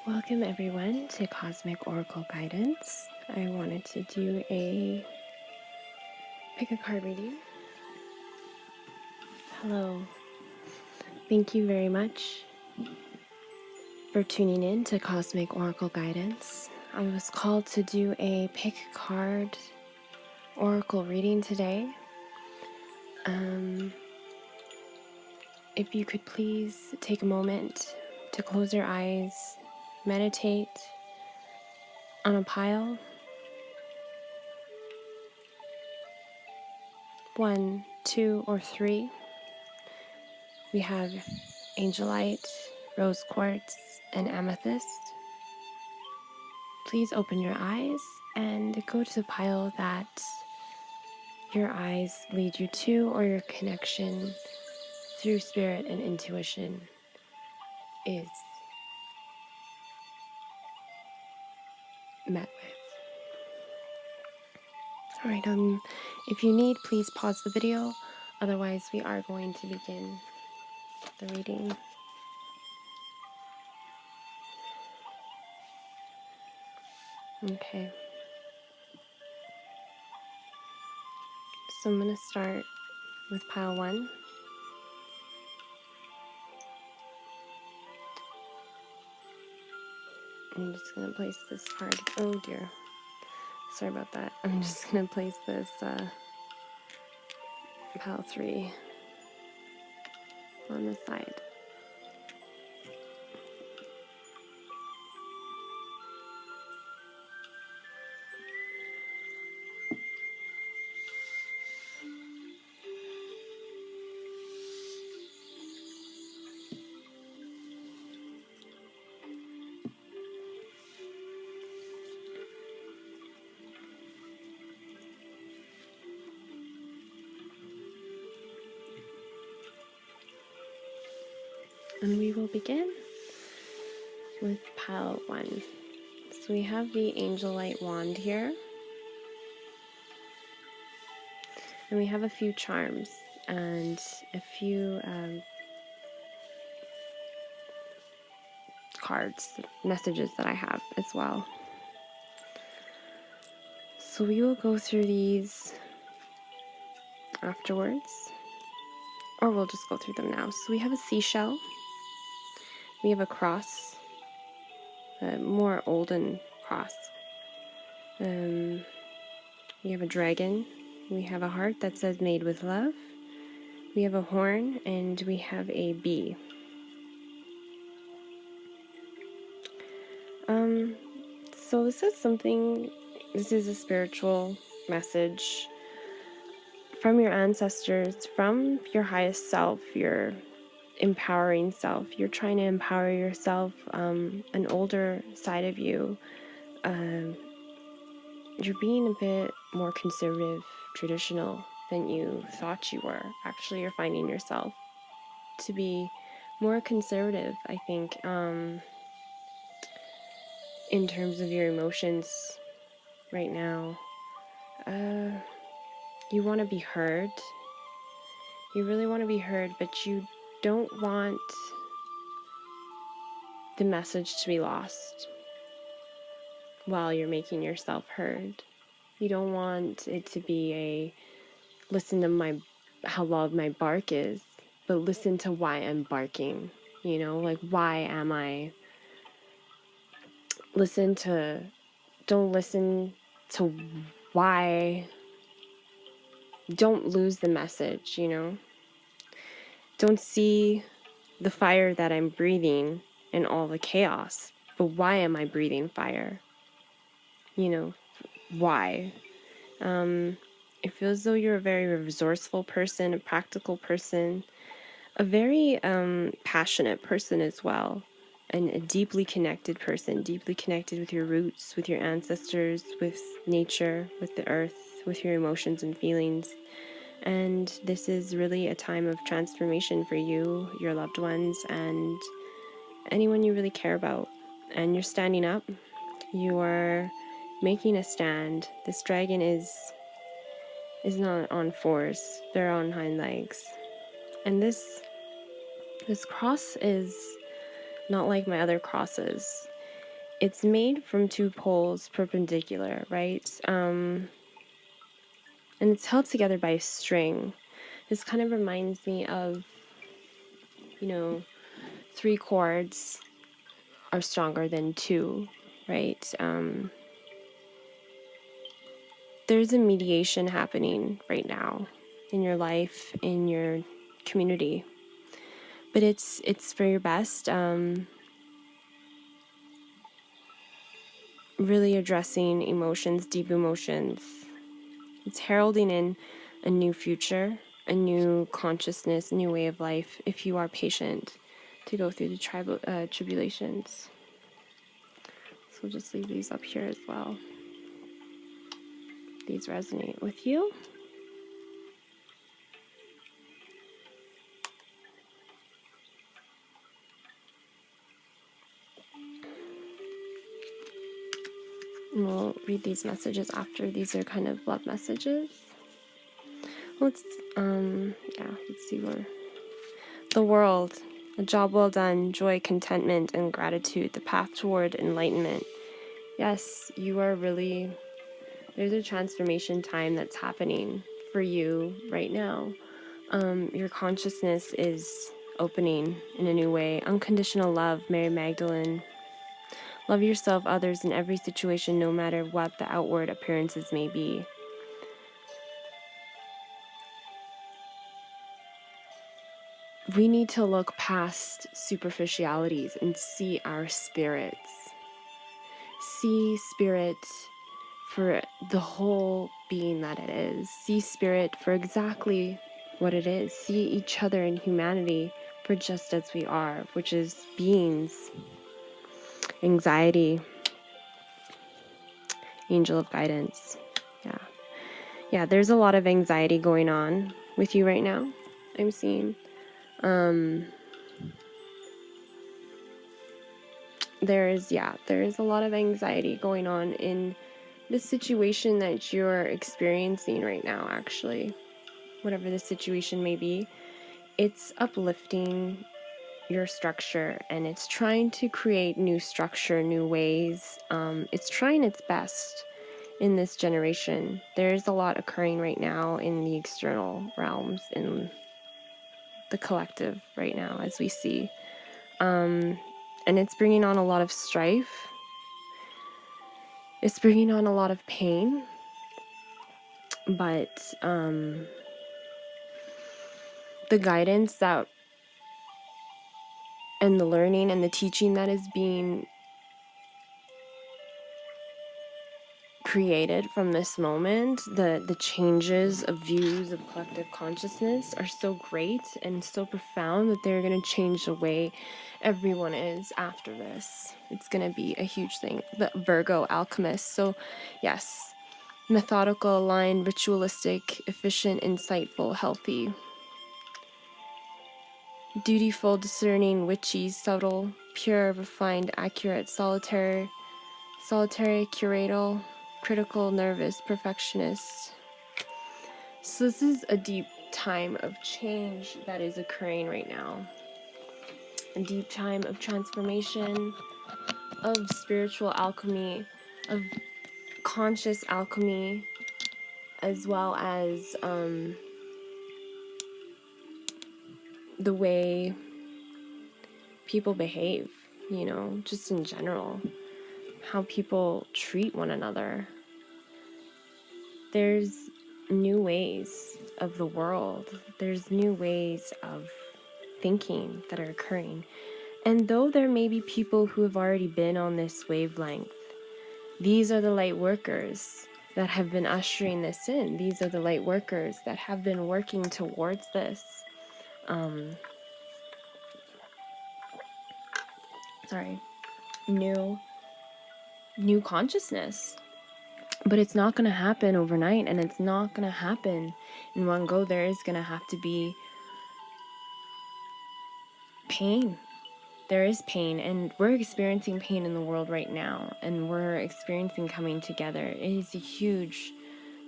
Welcome everyone to Cosmic Oracle Guidance. I wanted to do a pick a card reading. Hello. Thank you very much for tuning in to Cosmic Oracle Guidance. I was called to do a pick card oracle reading today. If you could please take a moment to close your eyes, meditate on a pile. 1, 2, or 3. We have angelite, rose quartz, and amethyst. Please open your eyes and go to the pile that your eyes lead you to, or your connection through spirit and intuition is met with. All right, if you need, please pause the video. Otherwise, we are going to begin the reading. Okay. So I'm going to start with pile 1. I'm just going to place this card. Oh dear. Sorry about that. I'm just going to place this pile 3 on the side. And we will begin with pile 1. So we have the angel light wand here. And we have a few charms and a few cards, messages that I have as well. So we will go through these afterwards, or we'll just go through them now. So we have a seashell, we have a cross, a more olden cross. We have a dragon, we have a heart that says made with love, we have a horn, and we have a bee. So this is a spiritual message from your ancestors, from your highest self, your empowering self. You're trying to empower yourself, an older side of you. You're being a bit more conservative, traditional than you thought you were. Actually, you're finding yourself to be more conservative, I think, in terms of your emotions right now. You want to be heard. You really want to be heard, but you don't want the message to be lost while you're making yourself heard. You don't want it to be a listen to how loud my bark is, but listen to why I'm barking. Like, why am I? Don't listen to why. Don't lose the message, Don't see the fire that I'm breathing and all the chaos, but why am I breathing fire? Why? It feels as though you're a very resourceful person, a practical person, a very passionate person as well, and a deeply connected person, deeply connected with your roots, with your ancestors, with nature, with the earth, with your emotions and feelings. And this is really a time of transformation for you, your loved ones, and anyone you really care about. And you're standing up. You are making a stand. This dragon is not on fours. They're on hind legs. And this cross is not like my other crosses. it's made from two poles perpendicular, right? And it's held together by a string. This kind of reminds me of, you know, three chords are stronger than two, right? There's a mediation happening right now in your life, in your community, but it's for your best. Really addressing emotions, deep emotions. It's heralding in a new future, a new consciousness, a new way of life, if you are patient to go through the tribulations. So we'll just leave these up here as well. These resonate with you. And we'll read these messages after. These are kind of love messages. Let's see where the world, a job well done, joy, contentment, and gratitude, the path toward enlightenment. Yes, you are really, there's a transformation time that's happening for you right now. Your consciousness is opening in a new way. Unconditional love, Mary Magdalene. Love yourself, others in every situation, no matter what the outward appearances may be. We need to look past superficialities and see our spirits. See spirit for the whole being that it is. See spirit for exactly what it is. See each other in humanity for just as we are, which is beings. Anxiety, angel of guidance. Yeah, there's a lot of anxiety going on with you right now, I'm seeing. There is a lot of anxiety going on in the situation that you're experiencing right now, actually. Whatever the situation may be, it's uplifting your structure and it's trying to create new structure, new ways. It's trying its best in this generation. There's a lot occurring right now in the external realms, in the collective right now, as we see. And it's bringing on a lot of strife. It's bringing on a lot of pain. But the guidance that and the learning and the teaching that is being created from this moment, the changes of views of collective consciousness are so great and so profound that they're going to change the way everyone is after this. It's going to be a huge thing. The Virgo alchemist. So yes, methodical, aligned, ritualistic, efficient, insightful, healthy, dutiful, discerning, witchy, subtle, pure, refined, accurate, solitary, curatorial, critical, nervous, perfectionist. So this is a deep time of change that is occurring right now. A deep time of transformation, of spiritual alchemy, of conscious alchemy, as well as the way people behave, just in general, how people treat one another. There's new ways of the world. There's new ways of thinking that are occurring. And though there may be people who have already been on this wavelength, these are the light workers that have been ushering this in. These are the light workers that have been working towards this. New consciousness. But it's not going to happen overnight, and it's not going to happen in one go. There is going to have to be pain. There is pain, and we're experiencing pain in the world right now, and we're experiencing coming together. It is a huge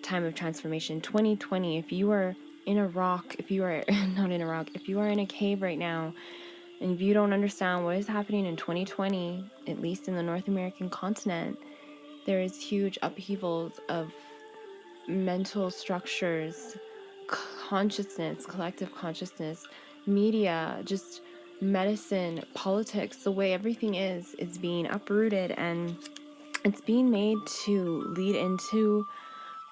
time of transformation. 2020, if you are in a rock, if you are not in a rock, if you are in a cave right now, And if you don't understand what is happening in 2020, at least in the North American continent, there is huge upheavals of mental structures, consciousness, collective consciousness, media, just medicine, politics, the way everything is being uprooted, and it's being made to lead into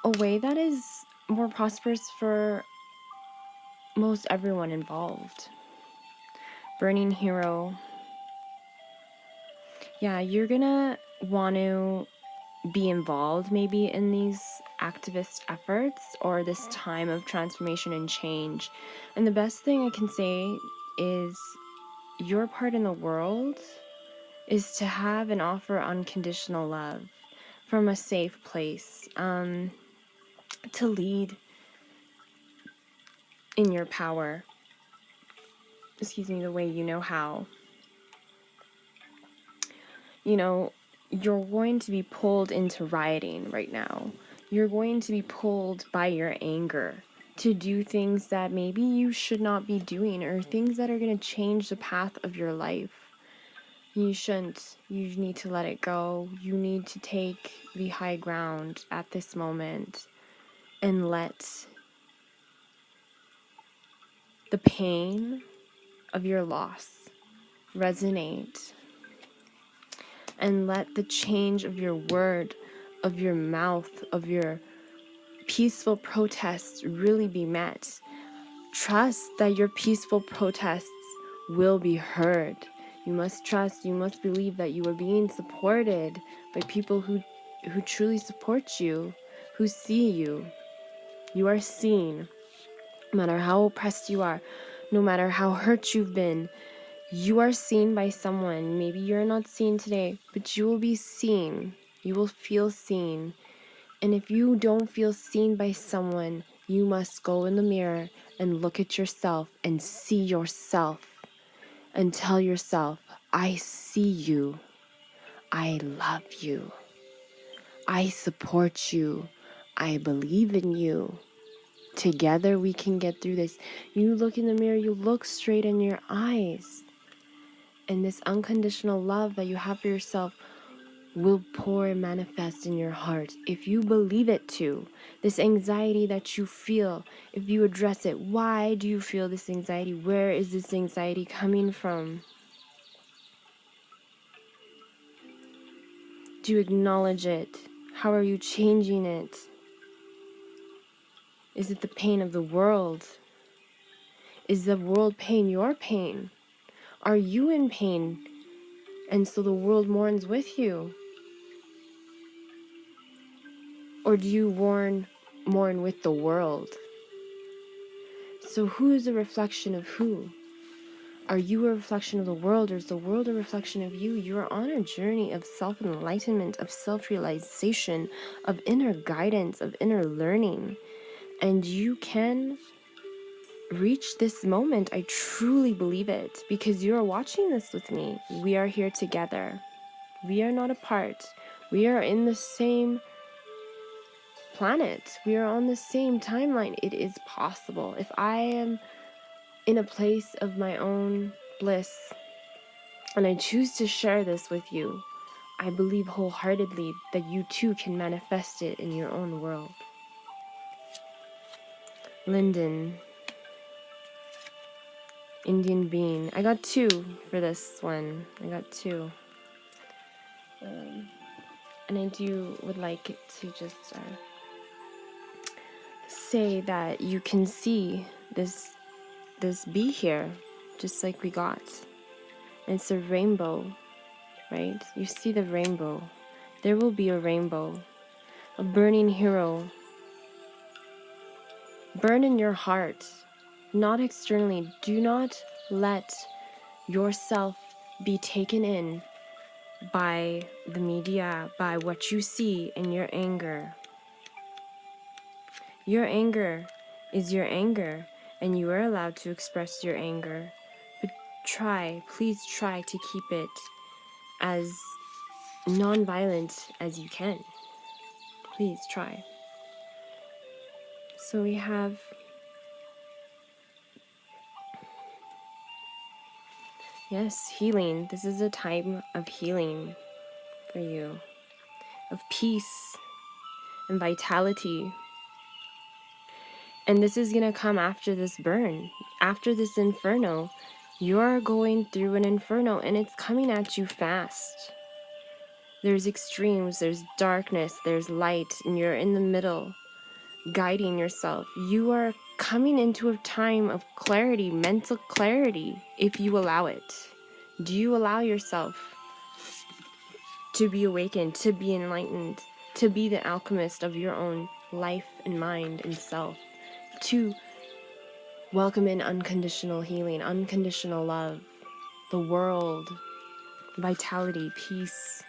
a way that is more prosperous for most everyone involved. Burning hero. Yeah, you're gonna want to be involved maybe in these activist efforts or this time of transformation and change. And the best thing I can say is your part in the world is to have and offer unconditional love from a safe place, to lead in your power, the way you know how. You know, you're going to be pulled into rioting right now. You're going to be pulled by your anger to do things that maybe you should not be doing, or things that are going to change the path of your life. You shouldn't. You need to let it go. You need to take the high ground at this moment and let the pain of your loss resonate, and let the change of your word, of your mouth, of your peaceful protests really be met. Trust that your peaceful protests will be heard. You must trust, you must believe that you are being supported by people who truly support you, who see you. You are seen. No matter how oppressed you are, no matter how hurt you've been, you are seen by someone. Maybe you're not seen today, but you will be seen. You will feel seen. And if you don't feel seen by someone, you must go in the mirror and look at yourself and see yourself and tell yourself, I see you. I love you. I support you. I believe in you. Together we can get through this. You look in the mirror, you look straight in your eyes. And this unconditional love that you have for yourself will pour and manifest in your heart if you believe it to. This anxiety that you feel, if you address it, why do you feel this anxiety? Where is this anxiety coming from? Do you acknowledge it? How are you changing it? Is it the pain of the world? Is the world pain your pain? Are you in pain and so the world mourns with you? Or do you mourn with the world? So who is a reflection of who? Are you a reflection of the world, or is the world a reflection of you? You are on a journey of self-enlightenment, of self-realization, of inner guidance, of inner learning. And you can reach this moment. I truly believe it, because you are watching this with me. We are here together. We are not apart. We are in the same planet. We are on the same timeline. It is possible. If I am in a place of my own bliss and I choose to share this with you, I believe wholeheartedly that you too can manifest it in your own world. Linden, Indian bean. I got 2 for this one. I got 2. And I would like it to just say that you can see this bee here, just like we got. And it's a rainbow, right? You see the rainbow. There will be a rainbow, a burning hero. Burn in your heart, not externally. Do not let yourself be taken in by the media, by what you see in your anger. Your anger is your anger, and you are allowed to express your anger. But please try to keep it as non-violent as you can. Please try. So we have Yes, healing. This is a time of healing for you, of peace and vitality. And this is going to come after this burn, after this inferno. You're going through an inferno and it's coming at you fast. There's extremes, there's darkness, there's light, and you're in the middle, guiding yourself. You are coming into a time of clarity, mental clarity, if you allow it. Do you allow yourself to be awakened, to be enlightened, to be the alchemist of your own life and mind and self, to welcome in unconditional healing, unconditional love, the world, vitality, peace?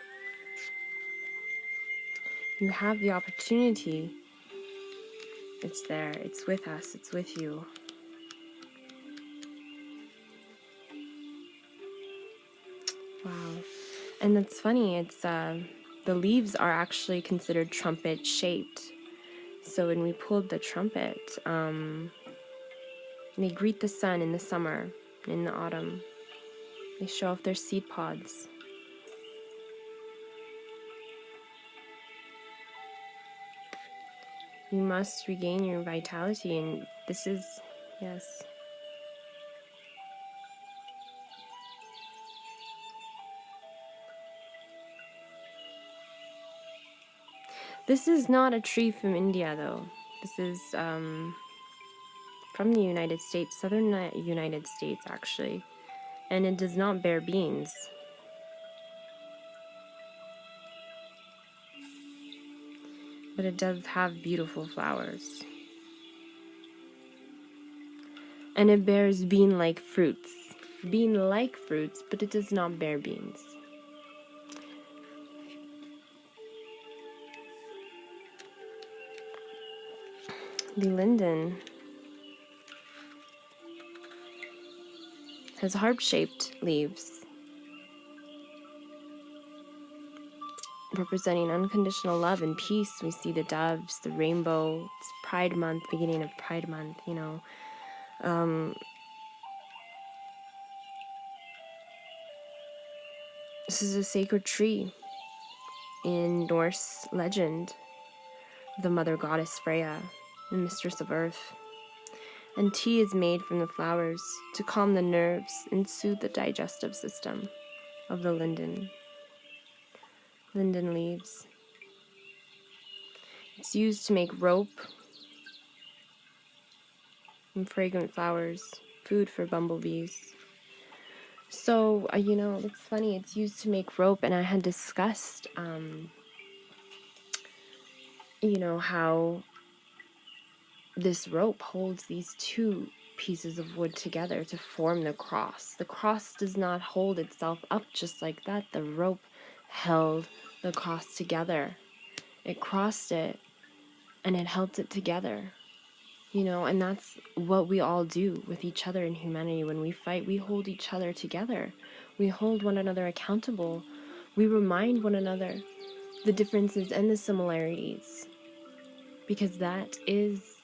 You have the opportunity. It's there. It's with us. It's with you. Wow. And that's funny. It's the leaves are actually considered trumpet shaped. So when we pulled the trumpet, they greet the sun in the summer, in the autumn. They show off their seed pods. You must regain your vitality, and this is, yes. This is not a tree from India, though. This is from the United States, southern United States, actually. And it does not bear beans. But it does have beautiful flowers. And it bears bean-like fruits. Bean-like fruits, but it does not bear beans. The linden has harp-shaped leaves, representing unconditional love and peace. We see the doves, the rainbow. It's Pride Month, beginning of Pride Month, you know. This is a sacred tree in Norse legend, the mother goddess Freya, the mistress of earth. And tea is made from the flowers to calm the nerves and soothe the digestive system of the linden leaves. It's used to make rope and fragrant flowers, food for bumblebees. So, it's funny, it's used to make rope, and I had discussed, how this rope holds these two pieces of wood together to form the cross. The cross does not hold itself up just like that. The rope held the cross together. It crossed it, and it held it together. And that's what we all do with each other in humanity. When we fight, we hold each other together. We hold one another accountable. We remind one another the differences and the similarities, because that is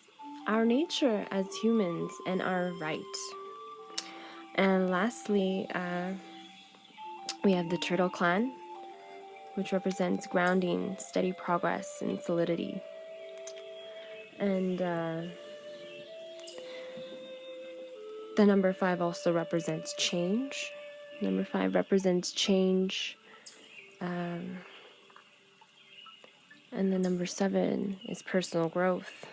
our nature as humans and our right. And lastly, we have the Turtle Clan, which represents grounding, steady progress, and solidity. And the number 5 also represents change. Number 5 represents change. And the number 7 is personal growth.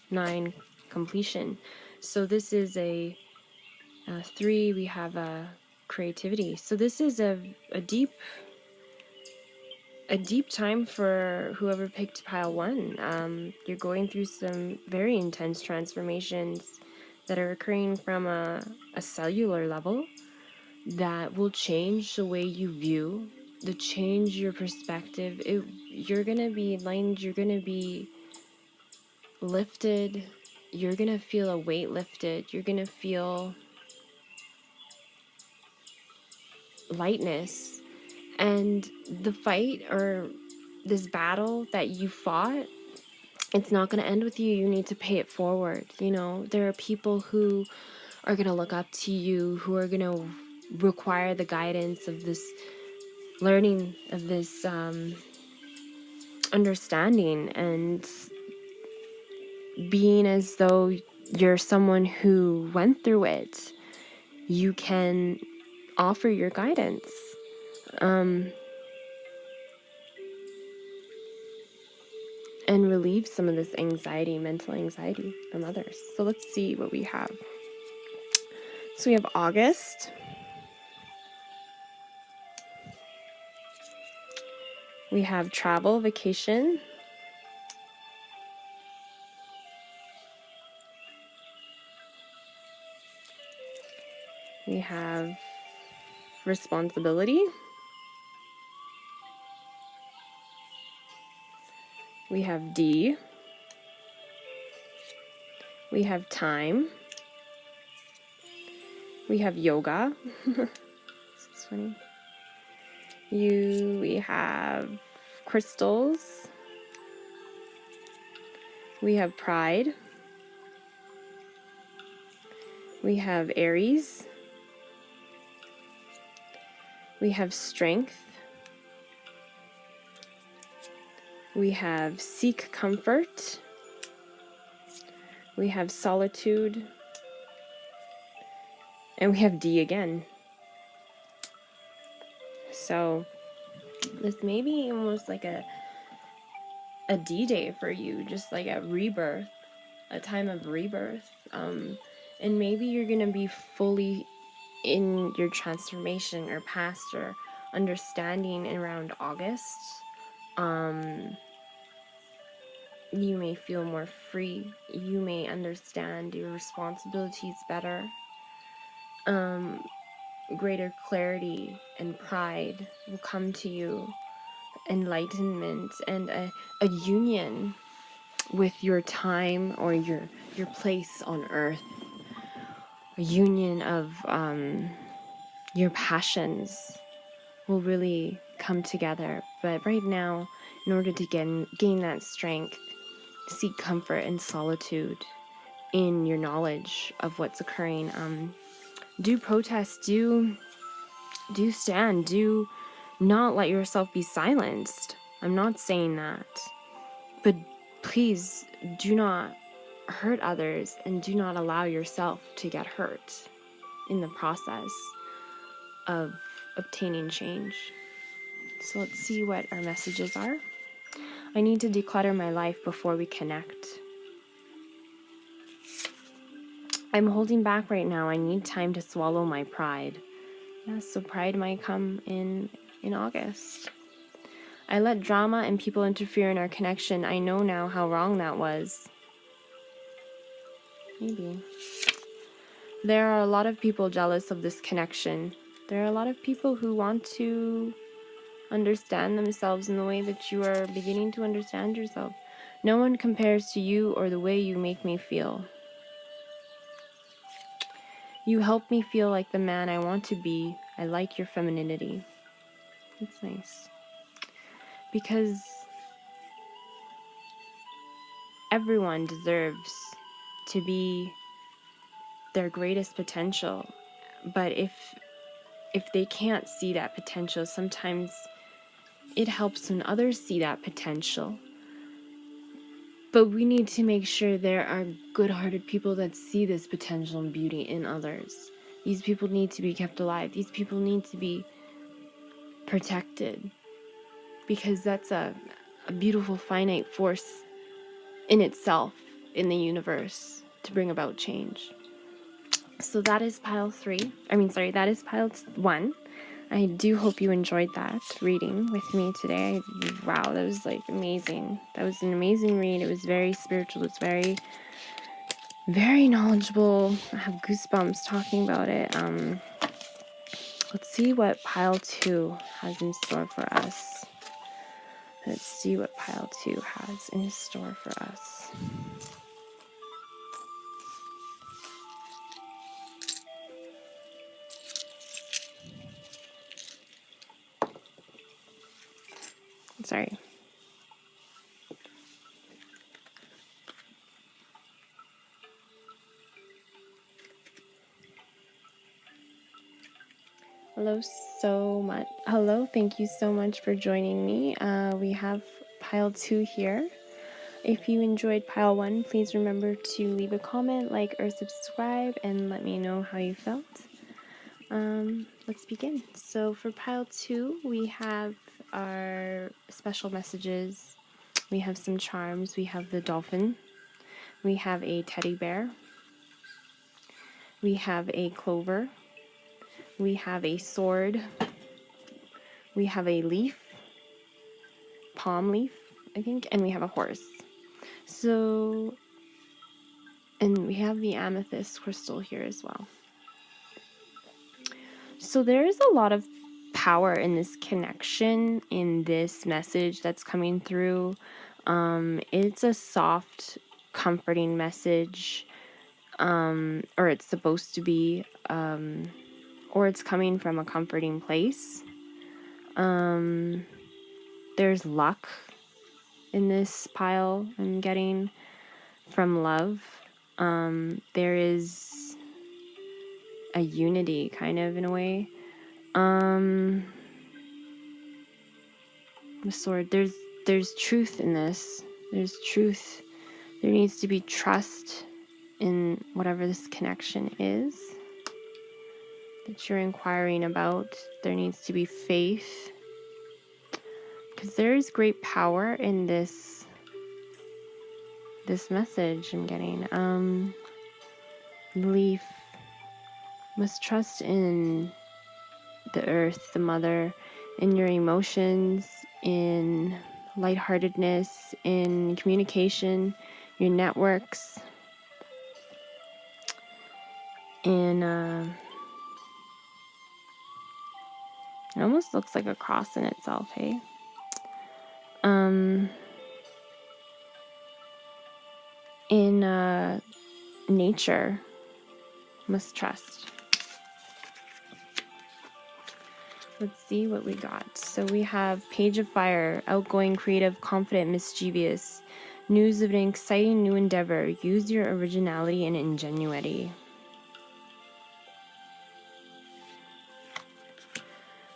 9, completion. So this is a 3, we have a creativity. So this is a deep time for whoever picked pile 1. You're going through some very intense transformations that are occurring from a cellular level that will change the way you view, to change your perspective. You're going to be enlightened, you're going to be lifted, you're going to feel a weight lifted, you're going to feel lightness. And the fight or this battle that you fought, it's not going to end with you. You need to pay it forward. There are people who are going to look up to you, who are going to require the guidance of this learning, of this understanding, and being as though you're someone who went through it, you can offer your guidance. And relieve some of this anxiety, mental anxiety from others. So let's see what we have. So we have August. We have travel, vacation. We have responsibility. We have D. We have time. We have yoga. This is funny. We have crystals. We have pride. We have Aries. We have strength. We have seek comfort. We have solitude. And we have D again. So this may be almost like a D-Day for you, just like a rebirth, a time of rebirth. And maybe you're going to be fully in your transformation or past or understanding around August. You may feel more free. You may understand your responsibilities better. Greater clarity and pride will come to you. Enlightenment and a union with your time or your place on earth. A union of your passions will really come together. But right now, in order to gain that strength, seek comfort and solitude in your knowledge of what's occurring. Do protest, do stand, do not let yourself be silenced. I'm not saying that. But please do not hurt others and do not allow yourself to get hurt in the process of obtaining change. So let's see what our messages are. I need to declutter my life before we connect. I'm holding back right now. I need time to swallow my pride. Yes, so pride might come in August. I let drama and people interfere in our connection. I know now how wrong that was. Maybe. There are a lot of people jealous of this connection. There are a lot of people who want to understand themselves in the way that you are beginning to understand yourself. No one compares to you or the way you make me feel. You help me feel like the man I want to be. I like your femininity. It's nice. Because everyone deserves to be their greatest potential. But if they can't see that potential, sometimes it helps when others see that potential. But we need to make sure there are good-hearted people that see this potential and beauty in others. These people need to be kept alive. These people need to be protected. Because that's a beautiful finite force in itself in the universe to bring about change. So that is pile 3. That is pile 1. I do hope you enjoyed that reading with me today. Wow, that was like amazing. That was an amazing read. It was very spiritual. It's very, very knowledgeable. I have goosebumps talking about it. Let's see what pile 2 has in store for us. Let's see what pile 2 has in store for us. Sorry. Hello so much. Hello, thank you so much for joining me. We have pile 2 here. If you enjoyed pile 1, please remember to leave a comment, like, or subscribe, and let me know how you felt. Let's begin. So for pile 2, we have our special messages. We have some charms. We have the dolphin. We have a teddy bear. We have a clover. We have a sword. We have a leaf, palm leaf, I think, and we have a horse. So, and we have the amethyst crystal here as well. So there is a lot of power in this connection, in this message that's coming through. It's a soft, comforting message, or it's supposed to be, or it's coming from a comforting place. There's luck in this pile I'm getting from love. There is a unity, kind of, in a way. The sword, there's truth in this. There's truth. There needs to be trust in whatever this connection is that you're inquiring about. There needs to be faith, because there is great power in this message I'm getting. Belief. Must trust in the earth, the mother, in your emotions, in lightheartedness, in communication, your networks, in it almost looks like a cross in itself, hey? In nature, must trust. Let's see what we got. So we have Page of Fire, outgoing, creative, confident, mischievous. News of an exciting new endeavor. Use your originality and ingenuity.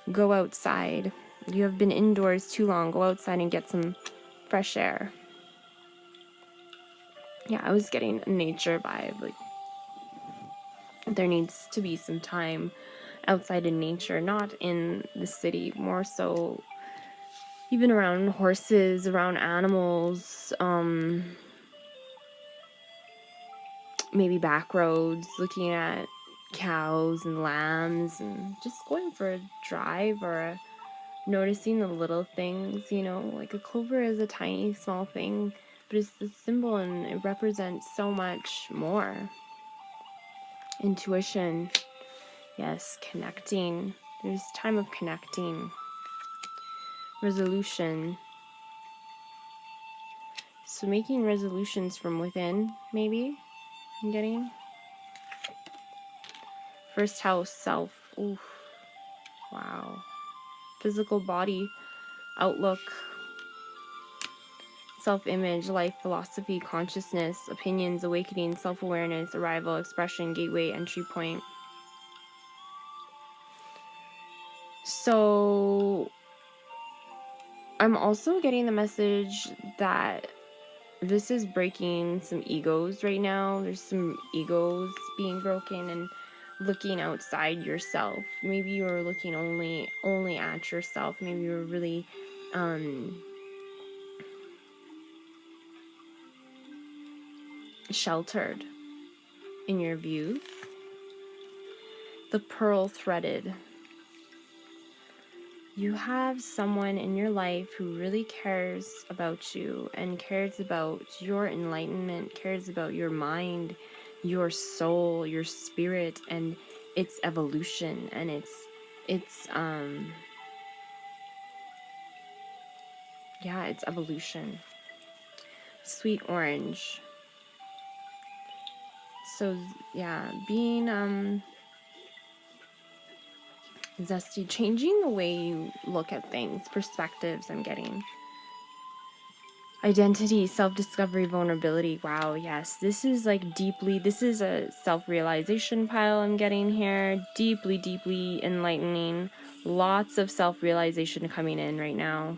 Go outside. You have been indoors too long. Go outside and get some fresh air. Yeah, I was getting a nature vibe. Like, there needs to be some time outside in nature, not in the city, more so even around horses, around animals, maybe back roads, looking at cows and lambs, and just going for a drive, or noticing the little things, you know, like a clover is a tiny, small thing, but it's the symbol and it represents so much more. Intuition, yes, connecting. There's time of connecting. Resolution. So making resolutions from within, maybe, I'm getting. First house, self. Ooh, wow. Physical body, outlook, self-image, life, philosophy, consciousness, opinions, awakening, self-awareness, arrival, expression, gateway, entry point. So I'm also getting the message that this is breaking some egos right now. There's some egos being broken and looking outside yourself. Maybe you're looking only at yourself. Maybe you're really sheltered in your view. The pearl threaded. You have someone in your life who really cares about you and cares about your enlightenment, cares about your mind, your soul, your spirit, and its evolution, and its evolution. Sweet orange. So yeah, being zesty, changing the way you look at things, perspectives I'm getting. Identity, self-discovery, vulnerability. Wow, yes. This is like deeply, this is a self-realization pile I'm getting here. Deeply, deeply enlightening. Lots of self-realization coming in right now.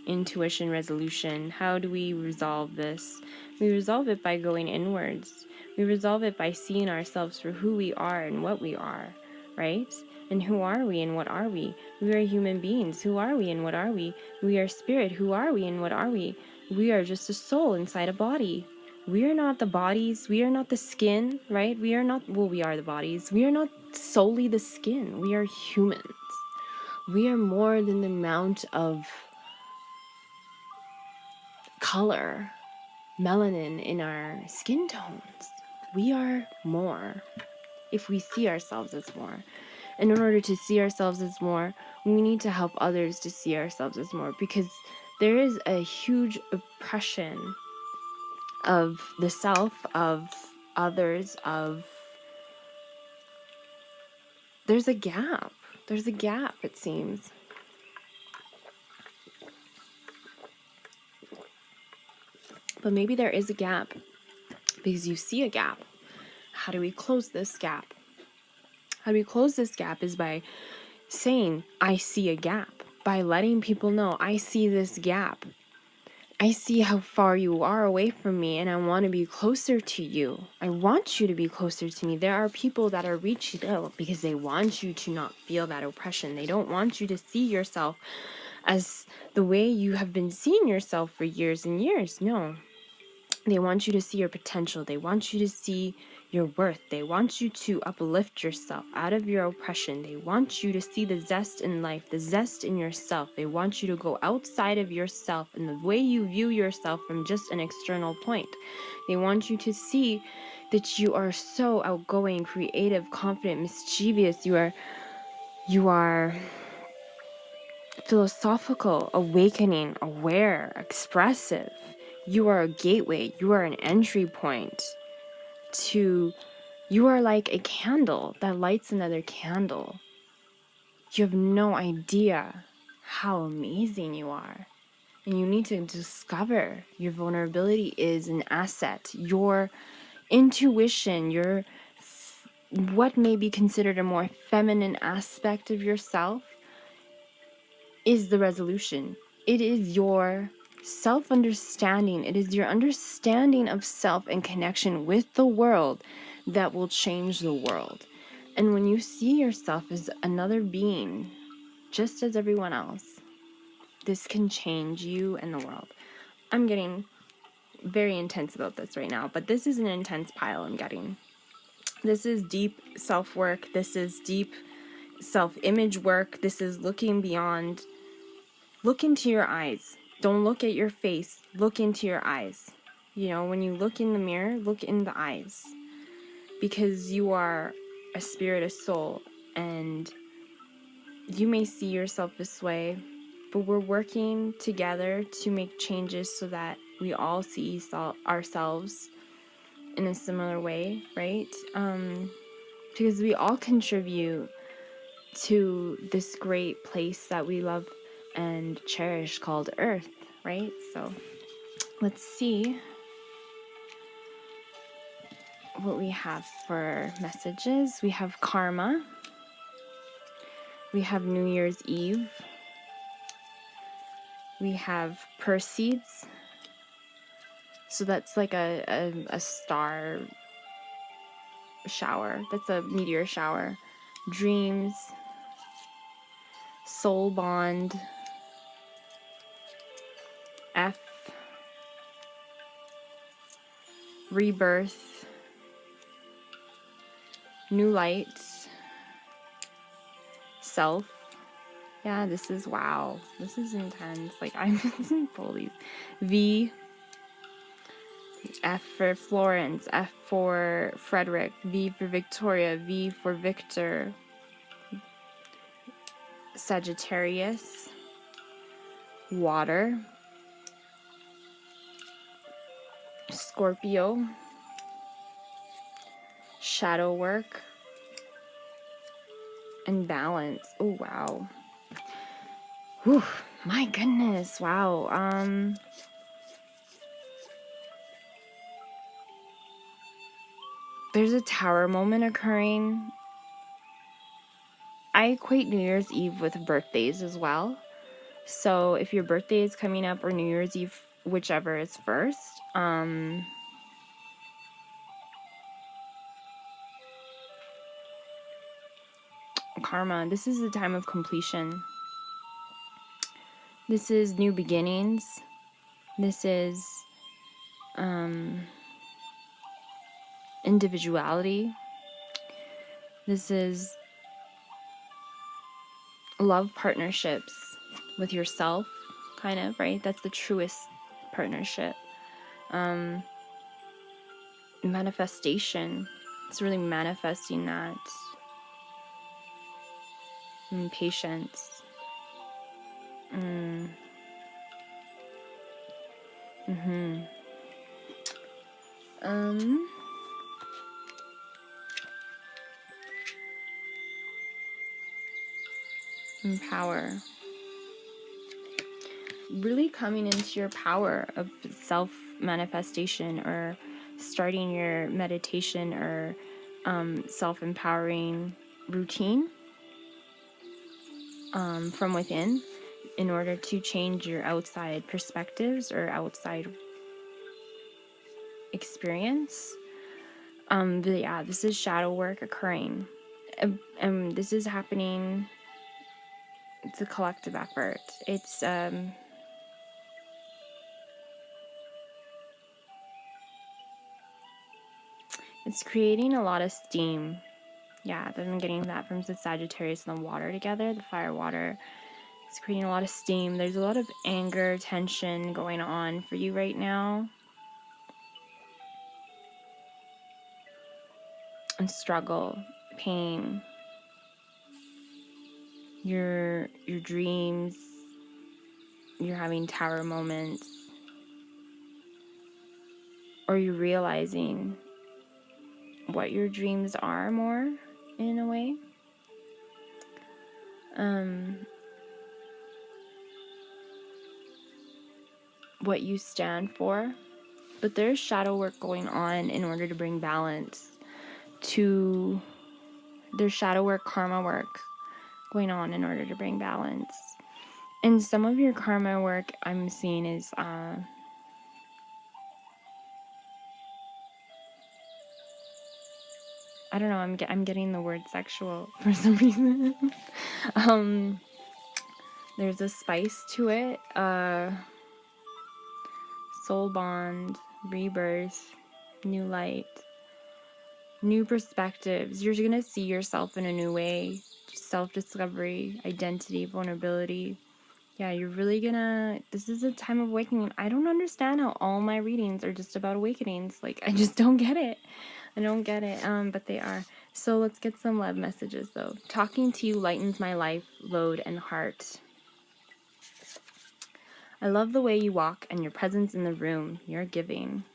Intuition, resolution. How do we resolve this? We resolve it by going inwards. We resolve it by seeing ourselves for who we are and what we are, right? And who are we and what are we? We are human beings. Who are we and what are we? We are spirit. Who are we and what are we? We are just a soul inside a body. We are not the bodies. We are not the skin, right? We are not, well, we are the bodies. We are not solely the skin. We are humans. We are more than the amount of color, melanin in our skin tones. We are more if we see ourselves as more. And in order to see ourselves as more, we need to help others to see ourselves as more, because there is a huge oppression of the self, of others, of there's a gap. There's a gap, it seems. But maybe there is a gap because you see a gap. How do we close this gap? How do we close this gap is by saying, I see a gap. By letting people know, I see this gap. I see how far you are away from me, and I want to be closer to you. I want you to be closer to me. There are people that are reaching out because they want you to not feel that oppression. They don't want you to see yourself as the way you have been seeing yourself for years and years. No. They want you to see your potential. They want you to see your worth. They want you to uplift yourself out of your oppression. They want you to see the zest in life, the zest in yourself. They want you to go outside of yourself and the way you view yourself from just an external point. They want you to see that you are so outgoing, creative, confident, mischievous. You are philosophical, awakening, aware, expressive. You are a gateway. You are an entry point to, you are like a candle that lights another candle. You have no idea how amazing you are. And you need to discover your vulnerability is an asset. Your intuition, your what may be considered a more feminine aspect of yourself is the resolution. It is your self-understanding. It is your understanding of self and connection with the world that will change the world. And when you see yourself as another being, just as everyone else, this can change you and the world. I'm getting very intense about this right now, but this is an intense pile I'm getting. This is deep self-work. This is deep self-image work. This is looking beyond. Look into your eyes. Don't look at your face. Look into your eyes. You know, when you look in the mirror, look in the eyes. Because you are a spirit, a soul, and you may see yourself this way, but we're working together to make changes so that we all see ourselves in a similar way, right? Because we all contribute to this great place that we love and cherish called Earth, right? So let's see what we have for messages. We have karma. We have New Year's Eve. We have Perseids. So that's like a star shower. That's a meteor shower. Dreams. Soul bond. F. Rebirth. New light. Self. Yeah, this is, wow. This is intense. Like, I'm just pull these. V. F for Florence. F for Frederick. V for Victoria. V for Victor. Sagittarius. Water. Scorpio. Shadow work. And balance. Oh, wow. Whew, my goodness. Wow. there's a tower moment occurring. I equate New Year's Eve with birthdays as well. So if your birthday is coming up or New Year's Eve, whichever is first, karma, this is a time of completion. This is new beginnings. This is individuality. This is love partnerships with yourself, kind of, right? That's the truest partnership. Manifestation. It's really manifesting that. And patience. And power. Really coming into your power of self-manifestation, or starting your meditation or self-empowering routine from within in order to change your outside perspectives or outside experience. But yeah, this is shadow work occurring. And this is happening. It's a collective effort. It's creating a lot of steam. Yeah, I'm getting that from the Sagittarius and the water together, the fire water. It's creating a lot of steam. There's a lot of anger, tension going on for you right now. And struggle, pain. Your dreams. You're having tower moments. Or you're realizing what your dreams are more, in a way. What you stand for. But there's shadow work going on in order to bring balance to... There's shadow work, karma work going on in order to bring balance. And some of your karma work I'm seeing is... I don't know, I'm getting the word sexual for some reason. There's a spice to it. Soul bond, rebirth, new light, new perspectives. You're going to see yourself in a new way. Self-discovery, identity, vulnerability. Yeah, you're really gonna... This is a time of awakening. I don't understand how all my readings are just about awakenings. Like, I just don't get it. I don't get it, but they are. So let's get some love messages, though. Talking to you lightens my life, load, and heart. I love the way you walk and your presence in the room. You're giving.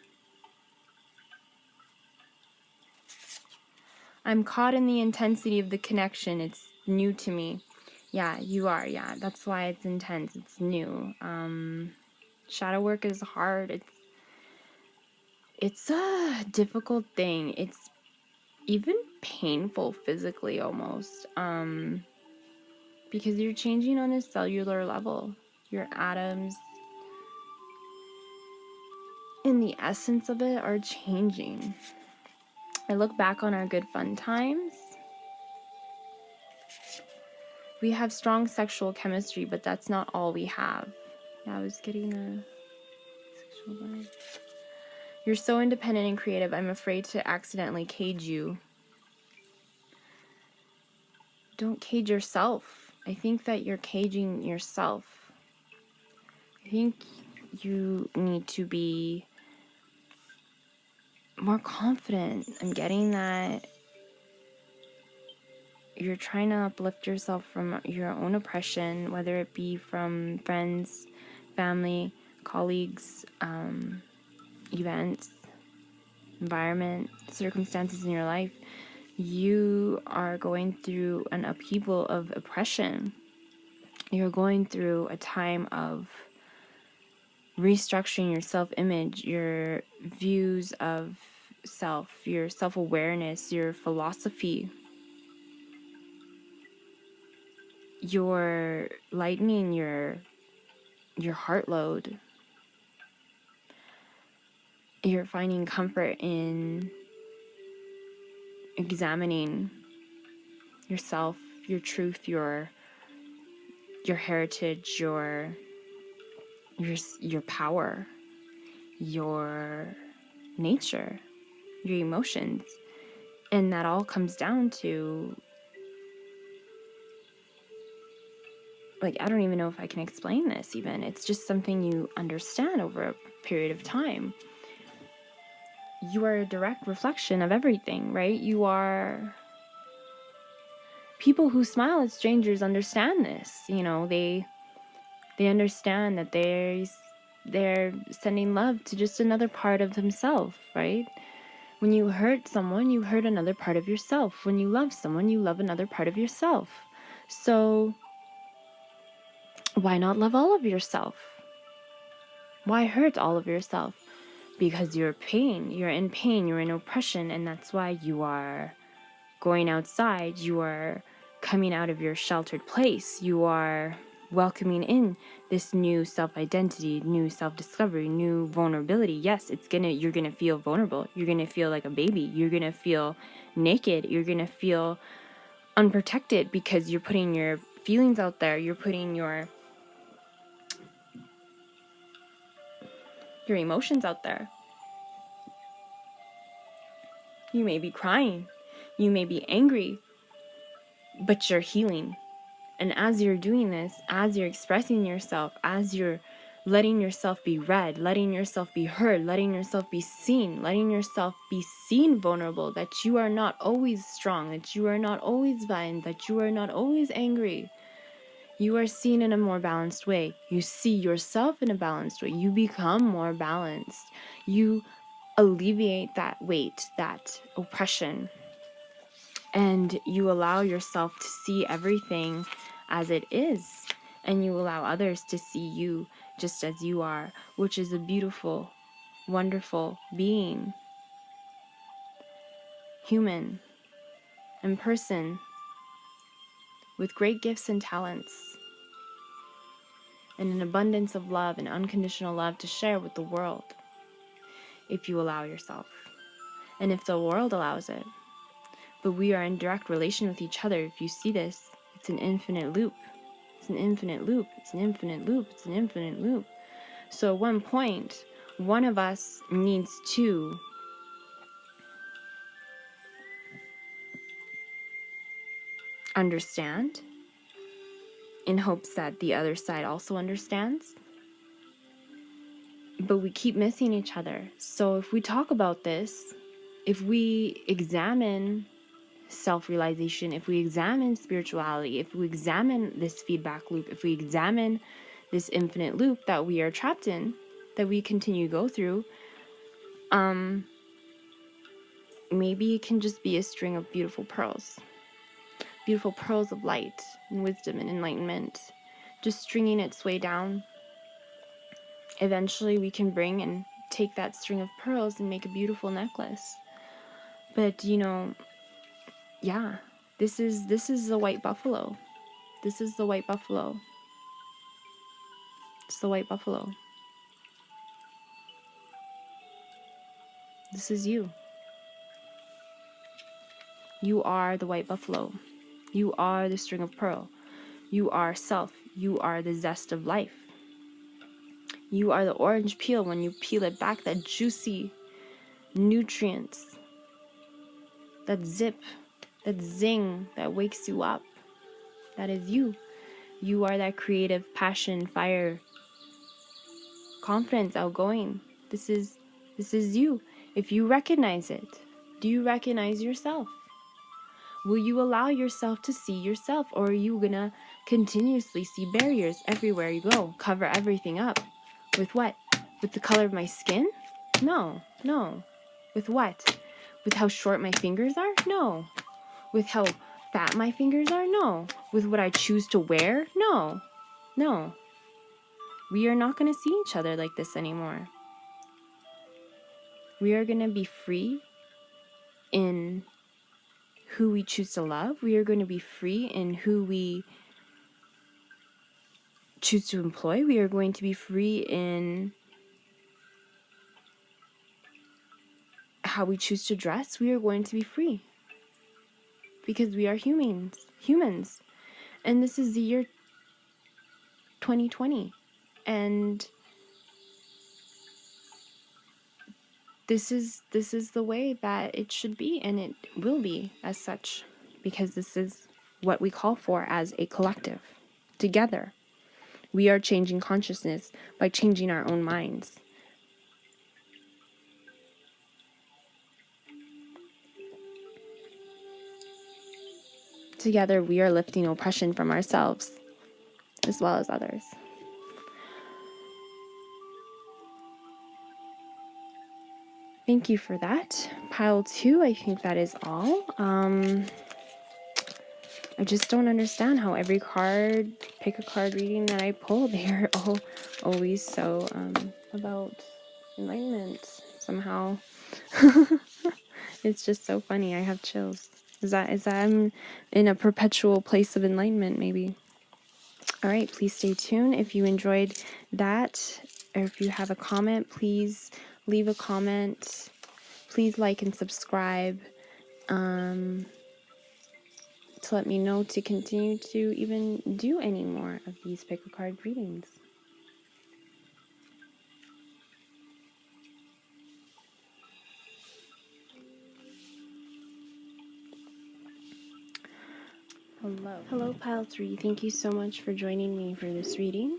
I'm caught in the intensity of the connection. It's new to me. Yeah, you are. Yeah, that's why it's intense. It's new. Shadow work is hard. It's a difficult thing. It's even painful physically almost. Because you're changing on a cellular level. Your atoms and the essence of it are changing. I look back on our good fun times. We have strong sexual chemistry, but that's not all we have. Yeah, I was getting a sexual vibe. You're so independent and creative. I'm afraid to accidentally cage you. Don't cage yourself. I think that you're caging yourself. I think you need to be more confident. I'm getting that you're trying to uplift yourself from your own oppression, whether it be from friends, family, colleagues, events, environment, circumstances in your life. You are going through an upheaval of oppression. You're going through a time of restructuring your self-image, your views of self, your self-awareness, your philosophy, you're lightening your heart load. You're finding comfort in examining yourself, your truth, your heritage, your power, your nature, your emotions. And that all comes down to, like, I don't even know if I can explain this even. It's just something you understand over a period of time. You are a direct reflection of everything, right? You are... People who smile at strangers understand this. You know, they understand that they're sending love to just another part of themselves, right? When you hurt someone, you hurt another part of yourself. When you love someone, you love another part of yourself. So why not love all of yourself? Why hurt all of yourself? Because you're pain, you're in oppression, and that's why you are going outside, you are coming out of your sheltered place, you are welcoming in this new self-identity, new self-discovery, new vulnerability. Yes, you're gonna feel vulnerable, you're gonna feel like a baby, you're gonna feel naked, you're gonna feel unprotected, because you're putting your feelings out there, you're putting your emotions out there. You may be crying, you may be angry, but you're healing. And as you're doing this, as you're expressing yourself, as you're letting yourself be read, letting yourself be heard, letting yourself be seen, letting yourself be seen vulnerable, that you are not always strong, that you are not always violent, that you are not always angry. You are seen in a more balanced way. You see yourself in a balanced way. You become more balanced. You alleviate that weight, that oppression, and you allow yourself to see everything as it is, and you allow others to see you just as you are, which is a beautiful, wonderful being, human and person with great gifts and talents, and an abundance of love and unconditional love to share with the world, if you allow yourself, and if the world allows it. But we are in direct relation with each other. If you see this, it's an infinite loop. It's an infinite loop. It's an infinite loop. It's an infinite loop. So at one point, one of us needs to understand, in hopes that the other side also understands. But we keep missing each other. So if we talk about this, if we examine self-realization, if we examine spirituality, if we examine this feedback loop, if we examine this infinite loop that we are trapped in, that we continue to go through, maybe it can just be a string of beautiful pearls of light and wisdom and enlightenment, just stringing its way down. Eventually we can bring and take that string of pearls and make a beautiful necklace. But yeah, this is the white buffalo. This is the white buffalo. It's the white buffalo. This is you. You are the white buffalo. You are the string of pearl. You are self. You are the zest of life. You are the orange peel. When you peel it back, that juicy nutrients, that zip, that zing that wakes you up. That is you. You are that creative passion, fire, confidence, outgoing. This is you. If you recognize it, do you recognize yourself? Will you allow yourself to see yourself, or are you gonna continuously see barriers everywhere you go? Cover everything up. With what? With the color of my skin? No. With what? With how short my fingers are? No. With how fat my fingers are? No. With what I choose to wear? No. We are not gonna see each other like this anymore. We are gonna be free in who we choose to love. We are going to be free in who we choose to employ. We are going to be free in how we choose to dress. We are going to be free because we are humans. And this is the year 2020. And this is the way that it should be, and it will be as such, because this is what we call for as a collective. Together, we are changing consciousness by changing our own minds. Together, we are lifting oppression from ourselves as well as others. Thank you for that. Pile 2, I think that is all. I just don't understand how every card, pick a card reading that I pull, they are all always so about enlightenment somehow. It's just so funny. I have chills. Is that I'm in a perpetual place of enlightenment, maybe? All right, please stay tuned. If you enjoyed that, or if you have a comment, please leave a comment. Please like and subscribe to let me know to continue to even do any more of these pick a card readings. Hello, Pile 3. Thank you so much for joining me for this reading.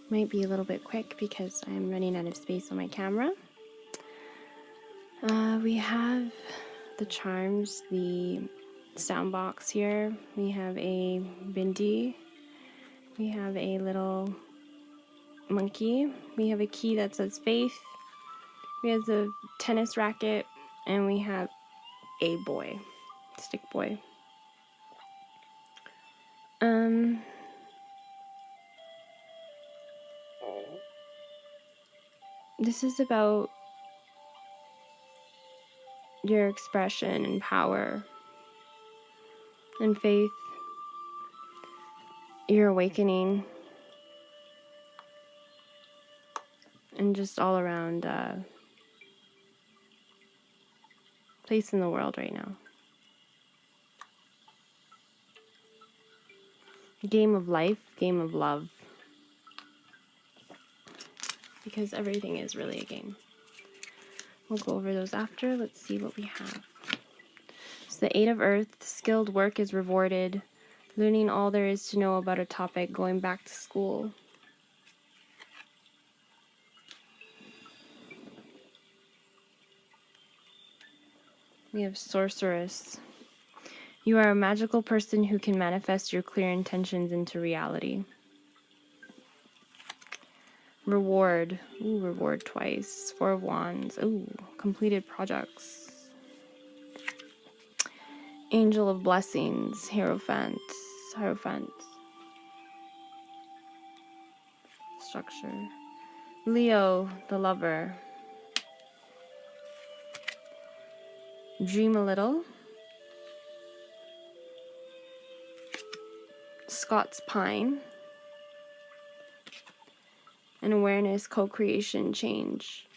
Might be a little bit quick because I'm running out of space on my camera. We have the charms, the sound box here. We have a bindi. We have a little monkey. We have a key that says faith. We have a tennis racket, and we have a boy, stick boy. This is about your expression and power and faith, your awakening, and just all around place in the world right now. Game of life, game of love. Because everything is really a game. We'll go over those after. Let's see what we have. So the 8 of Earth, skilled work is rewarded. Learning all there is to know about a topic, going back to school. We have Sorceress. You are a magical person who can manifest your clear intentions into reality. Reward. Ooh, reward twice. 4 of Wands. Ooh, completed projects. Angel of Blessings. Hierophant. Structure. Leo, the lover. Dream a little. Scots Pine. And awareness, co-creation, change.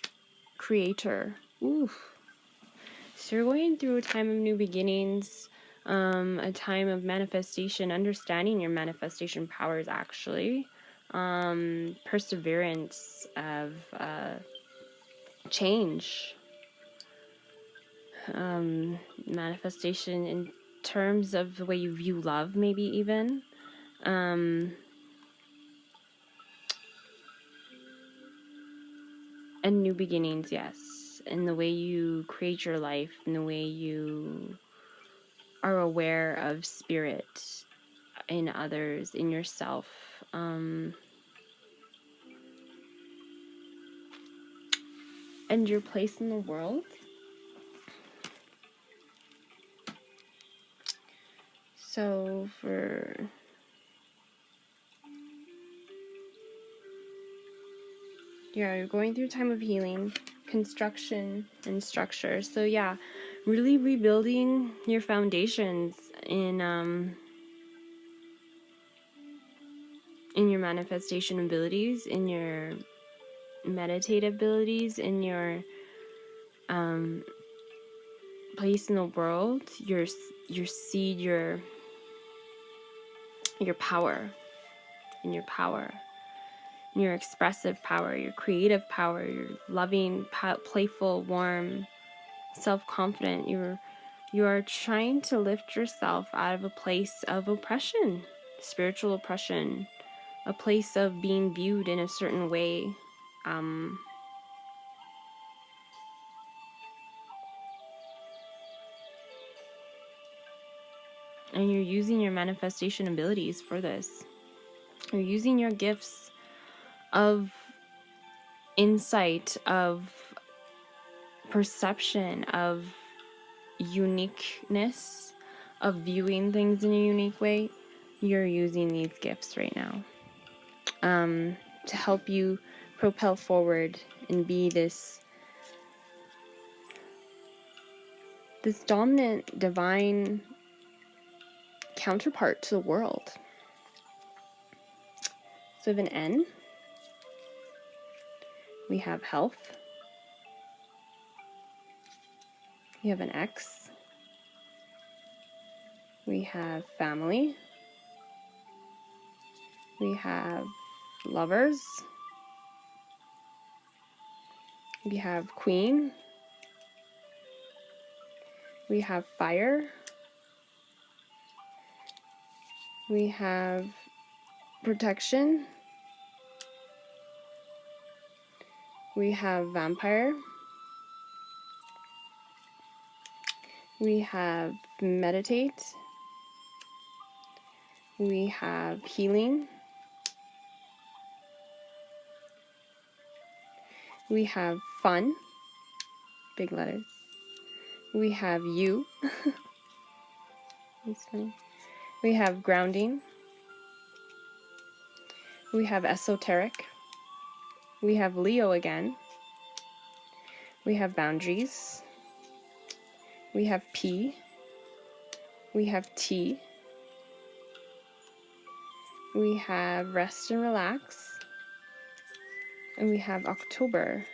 Creator. Ooh. So you're going through a time of new beginnings, a time of manifestation, understanding your manifestation powers actually, perseverance of change, manifestation in terms of the way you view love, maybe even. And new beginnings, yes. In the way you create your life, in the way you are aware of spirit in others, in yourself. And your place in the world. So you're going through a time of healing, construction and structure. So yeah, really rebuilding your foundations in your manifestation abilities, in your meditative abilities, in your place in the world, your seed, your power, and your power, your expressive power, your creative power, your loving, playful, warm, self-confident. You are trying to lift yourself out of a place of oppression, spiritual oppression, a place of being viewed in a certain way. And you're using your manifestation abilities for this. You're using your gifts of insight, of perception, of uniqueness, of viewing things in a unique way. You're using these gifts right now to help you propel forward and be this dominant divine counterpart to the world. So we have an N, we have health, we have an X, we have family, we have lovers, we have queen, we have fire, we have protection, we have vampire, we have meditate, we have healing, we have fun, big letters, we have you, that's funny. We have grounding, we have esoteric, we have Leo again, we have boundaries, we have P, we have T, we have rest and relax, and we have October.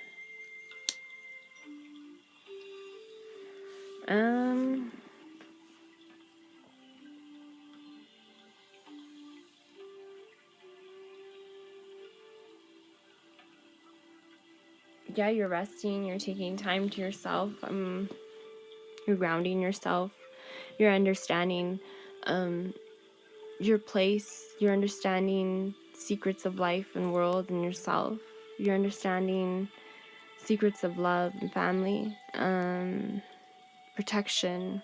Yeah, you're resting, you're taking time to yourself, you're grounding yourself, you're understanding your place, you're understanding secrets of life and world and yourself, you're understanding secrets of love and family, protection,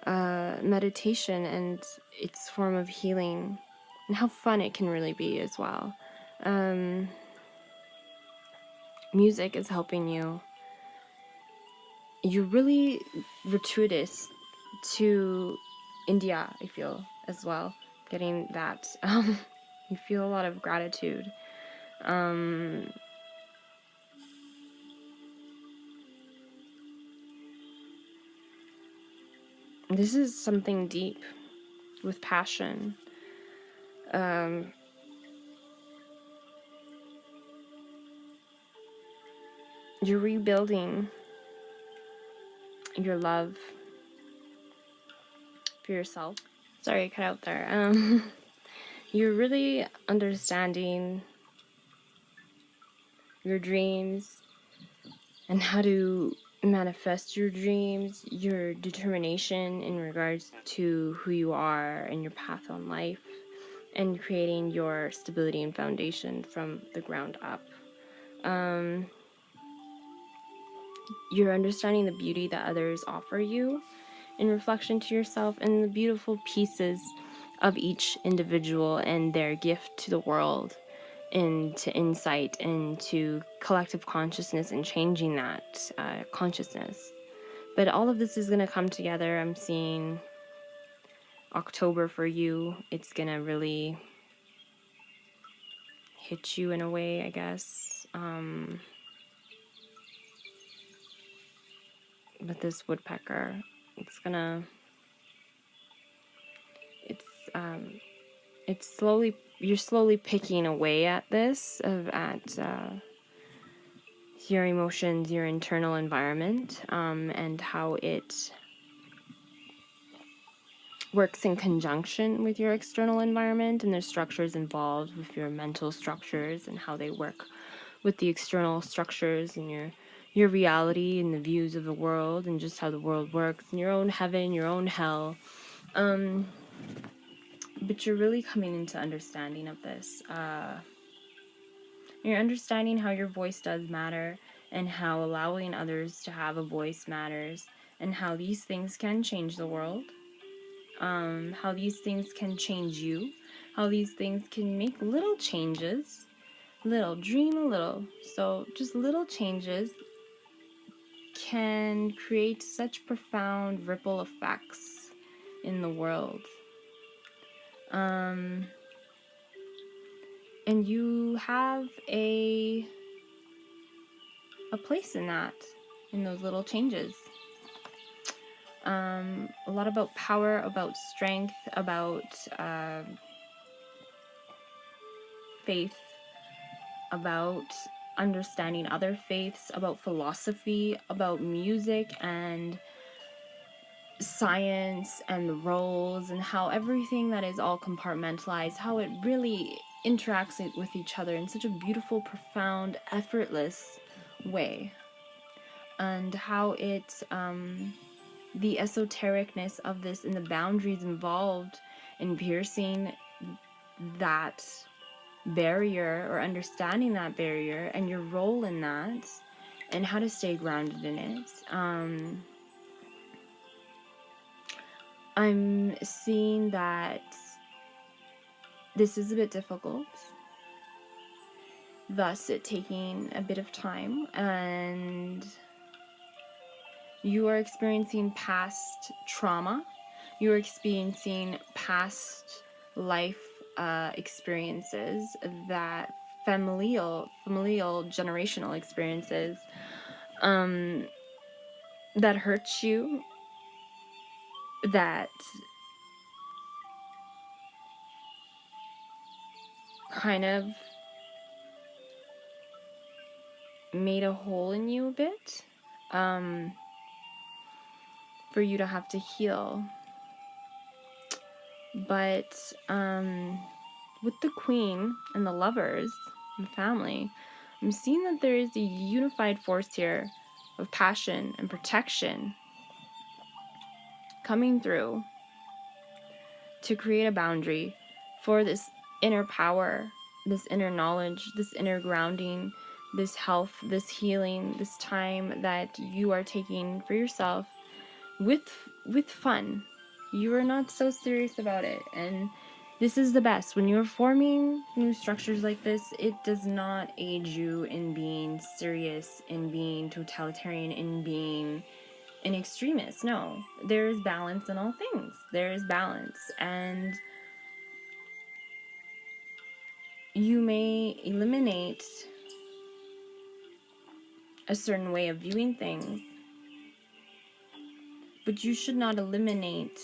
meditation, and its form of healing, and how fun it can really be as well. Music is helping you. You're really gratuitous to India, I feel, as well. Getting that. You feel a lot of gratitude. This is something deep with passion. You're rebuilding your love for yourself. Sorry, I cut out there. You're really understanding your dreams and how to manifest your dreams, your determination in regards to who you are and your path on life, and creating your stability and foundation from the ground up. You're understanding the beauty that others offer you in reflection to yourself, and the beautiful pieces of each individual and their gift to the world, into insight, into collective consciousness, and changing that consciousness. But all of this is going to come together. I'm seeing October for you. It's going to really hit you in a way, I guess. with this woodpecker. It's gonna, it's you're slowly picking away at this, your emotions, your internal environment, and how it works in conjunction with your external environment, and there's structures involved with your mental structures and how they work with the external structures and your reality and the views of the world and just how the world works and your own heaven, your own hell. But you're really coming into understanding of this. You're understanding how your voice does matter and how allowing others to have a voice matters and how these things can change the world. How these things can change you, how these things can make little changes, dream a little. So just little changes can create such profound ripple effects in the world. And you have a place in that, in those little changes. A lot about power, about strength, about faith, about understanding other faiths, about philosophy, about music and science and the roles and how everything that is all compartmentalized, how it really interacts with each other in such a beautiful, profound, effortless way. And how it, the esotericness of this and the boundaries involved in piercing that barrier or understanding that barrier and your role in that and how to stay grounded in it. I'm seeing that this is a bit difficult, thus it taking a bit of time, and you are experiencing past trauma, you are experiencing past life experiences, that familial generational experiences that hurt you, that kind of made a hole in you a bit, for you to have to heal. But with the Queen and the Lovers and family, I'm seeing that there is a unified force here of passion and protection coming through to create a boundary for this inner power, this inner knowledge, this inner grounding, this health, this healing, this time that you are taking for yourself with fun. You are not so serious about it, and this is the best. When you're forming new structures like this, it does not aid you in being serious, in being totalitarian, in being an extremist. No, there is balance in all things. There is balance, and you may eliminate a certain way of viewing things, but you should not eliminate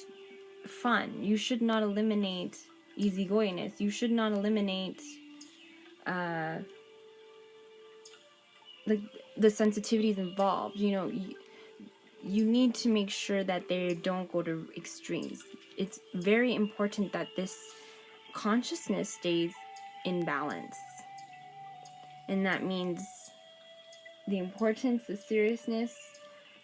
fun. You should not eliminate easygoingness. You should not eliminate like the sensitivities involved. You know, you need to make sure that they don't go to extremes. It's very important that this consciousness stays in balance. And that means the importance, the seriousness,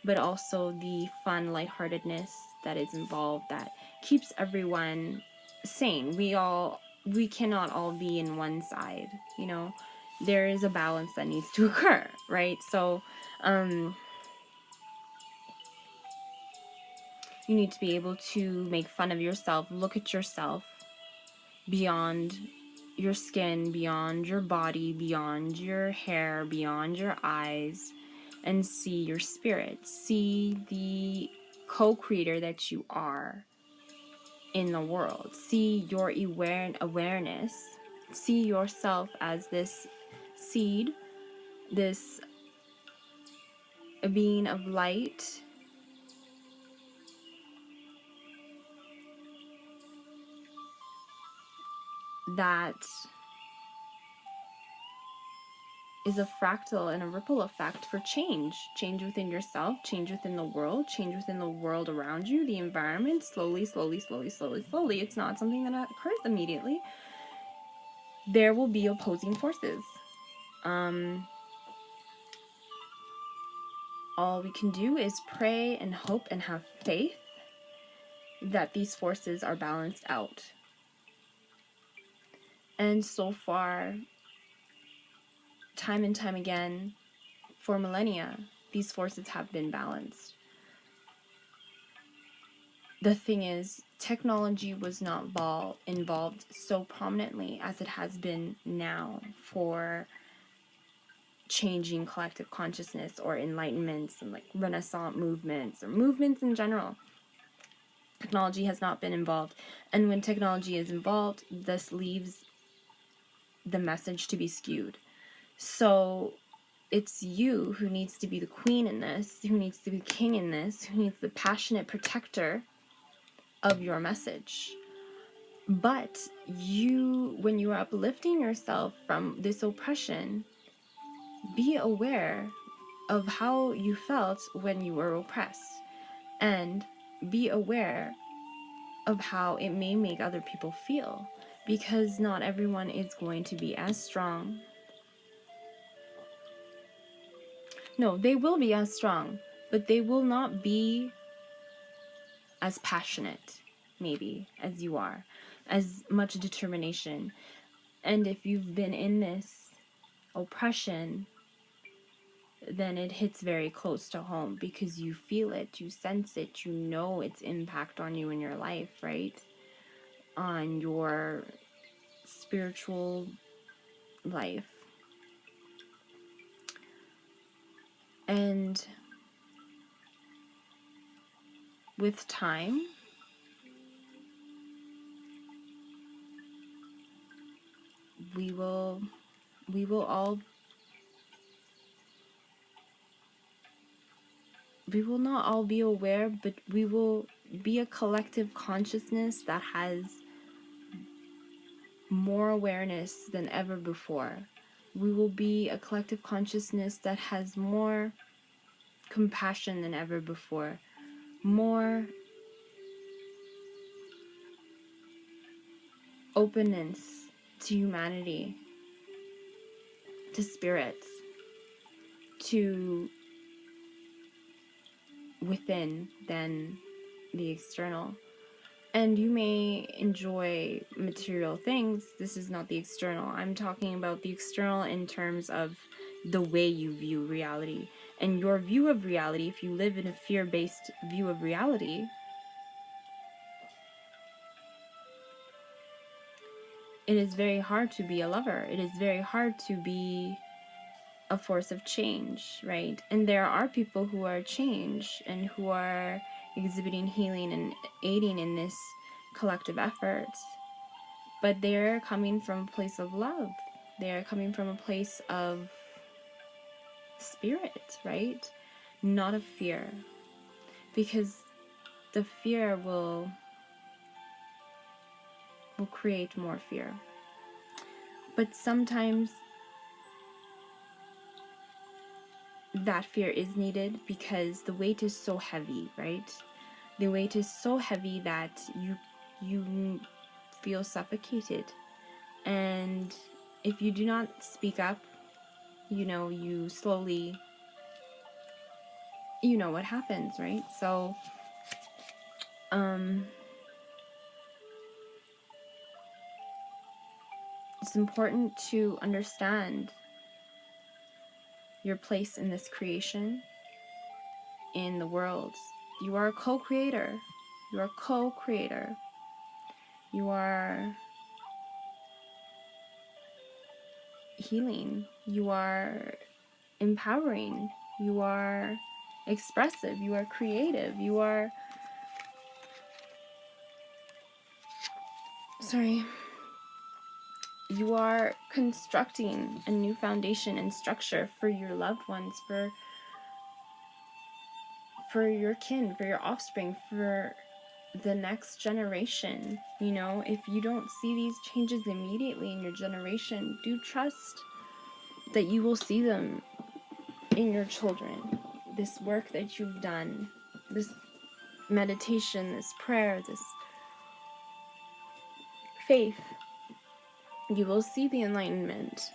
but also the fun, lightheartedness that is involved that keeps everyone sane. We cannot all be in one side, you know. There is a balance that needs to occur, right? So, you need to be able to make fun of yourself, look at yourself beyond your skin, beyond your body, beyond your hair, beyond your eyes, and see your spirit. See the co-creator that you are in the world. See your awareness. See yourself as this seed, this being of light, that is a fractal and a ripple effect for change within yourself, change within the world, change within the world around you, the environment, slowly. It's not something that occurs immediately. There will be opposing forces. All we can do is pray and hope and have faith that these forces are balanced out. And so far, time and time again, for millennia, these forces have been balanced. The thing is, technology was not involved so prominently as it has been now for changing collective consciousness or enlightenments and like Renaissance movements or movements in general. Technology has not been involved. And when technology is involved, this leaves the message to be skewed. So it's you who needs to be the queen in this, who needs to be king in this, who needs the passionate protector of your message. But you, when you are uplifting yourself from this oppression, be aware of how you felt when you were oppressed, and be aware of how it may make other people feel, because not everyone is going to be as strong. No, they will be as strong, but they will not be as passionate, maybe, as you are, as much determination. And if you've been in this oppression, then it hits very close to home because you feel it, you sense it, you know its impact on you in your life, right? On your spiritual life. And with time, we will not all be aware, but we will be a collective consciousness that has more awareness than ever before. We will be a collective consciousness that has more compassion than ever before, more openness to humanity, to spirits, to within than the external. And you may enjoy material things. This is not the external. I'm talking about the external in terms of the way you view reality. And your view of reality, if you live in a fear-based view of reality, it is very hard to be a lover. It is very hard to be a force of change, right? And there are people who are change and who are exhibiting healing and aiding in this collective effort. But they're coming from a place of love. They're coming from a place of spirit, right? Not of fear. Because the fear will create more fear. But sometimes that fear is needed because the weight is so heavy, right? The weight is so heavy that you feel suffocated. And if you do not speak up, you slowly, what happens, right? So it's important to understand your place in this creation, in the world. You are a co-creator. You are a co-creator. You are healing. You are empowering. You are expressive. You are creative. You are... You are constructing a new foundation and structure for your loved ones, for your kin, for your offspring, for the next generation. You know, if you don't see these changes immediately in your generation, do trust that you will see them in your children. This work that you've done, this meditation, this prayer, this faith, you will see the enlightenment.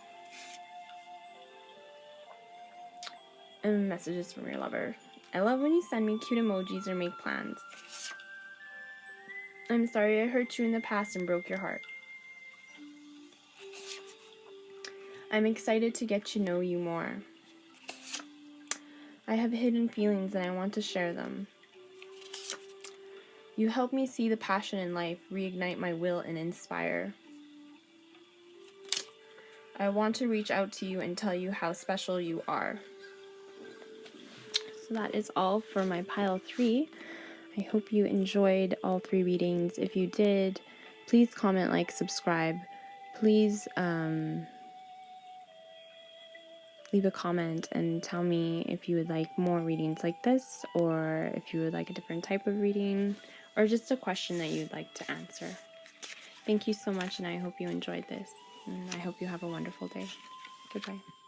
And messages from your lover. I love when you send me cute emojis or make plans. I'm sorry I hurt you in the past and broke your heart. I'm excited to get to know you more. I have hidden feelings and I want to share them. You help me see the passion in life, reignite my will, and inspire. I want to reach out to you and tell you how special you are. So that is all for my pile 3. I hope you enjoyed all 3 readings. If you did, please comment, like, subscribe. Please leave a comment and tell me if you would like more readings like this, or if you would like a different type of reading, or just a question that you'd like to answer. Thank you so much, and I hope you enjoyed this, and I hope you have a wonderful day. Goodbye.